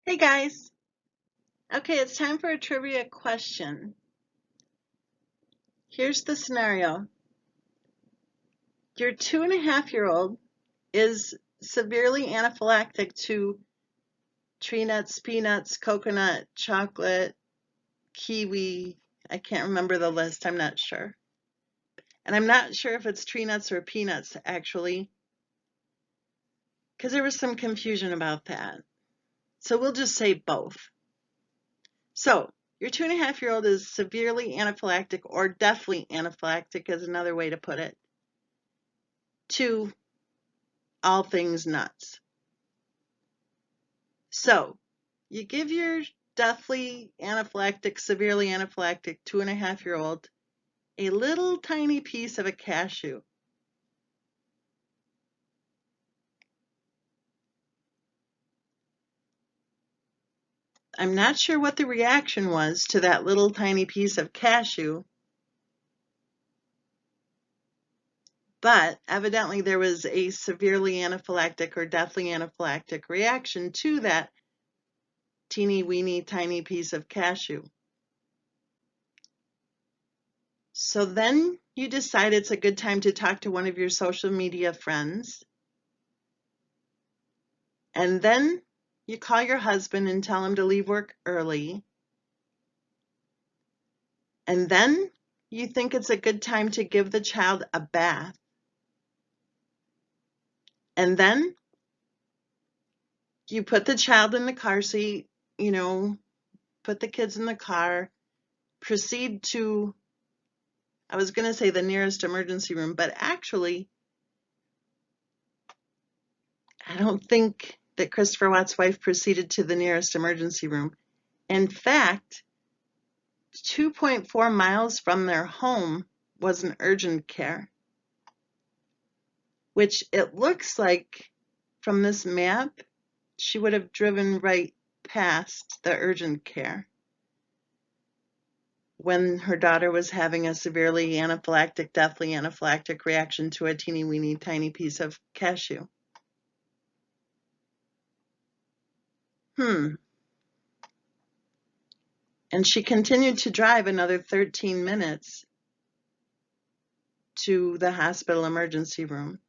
Hey guys. Okay, it's time for a trivia question. Here's the scenario. Your 2.5-year-old is severely anaphylactic to tree nuts, peanuts, coconut, chocolate, kiwi. I can't remember the list, I'm not sure. And I'm not sure if it's tree nuts or peanuts actually, because there was some confusion about that. So we'll just say both. So your 2.5-year-old is severely anaphylactic, or deathly anaphylactic is another way to put it, to all things nuts. So you give your deathly anaphylactic, severely anaphylactic 2.5-year-old a little tiny piece of a cashew. I'm not sure what the reaction was to that little tiny piece of cashew, but evidently there was a severely anaphylactic or deathly anaphylactic reaction to that teeny weeny tiny piece of cashew. So then you decide it's a good time to talk to one of your social media friends. And then you call your husband and tell him to leave work early. And then you think it's a good time to give the child a bath. And then you put the child in the car seat, put the kids in the car, proceed to, I was going to say the nearest emergency room, but actually, I don't think that Christopher Watt's wife proceeded to the nearest emergency room. In fact, 2.4 miles from their home was an urgent care, which it looks like from this map, she would have driven right past the urgent care when her daughter was having a severely anaphylactic, deathly anaphylactic reaction to a teeny weeny tiny piece of cashew. And she continued to drive another 13 minutes to the hospital emergency room.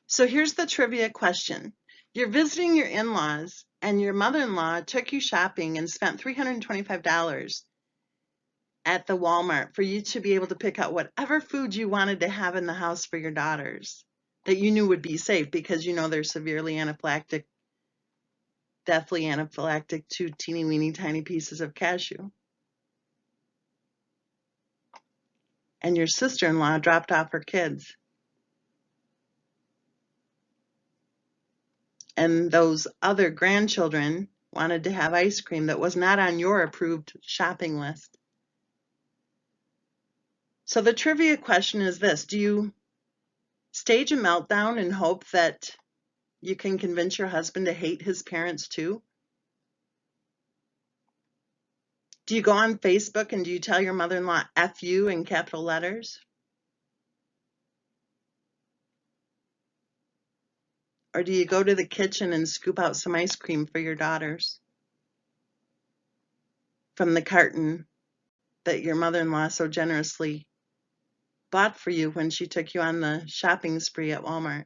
So here's the trivia question. You're visiting your in-laws and your mother-in-law took you shopping and spent $325 at the Walmart for you to be able to pick out whatever food you wanted to have in the house for your daughters that you knew would be safe because you know they're severely anaphylactic, deathly anaphylactic to teeny weeny tiny pieces of cashew. And your sister-in-law dropped off her kids. And those other grandchildren wanted to have ice cream that was not on your approved shopping list. So the trivia question is this: do you stage a meltdown and hope that you can convince your husband to hate his parents too? Do you go on Facebook and do you tell your mother-in-law F you in capital letters? Or do you go to the kitchen and scoop out some ice cream for your daughters from the carton that your mother-in-law so generously bought for you when she took you on the shopping spree at Walmart?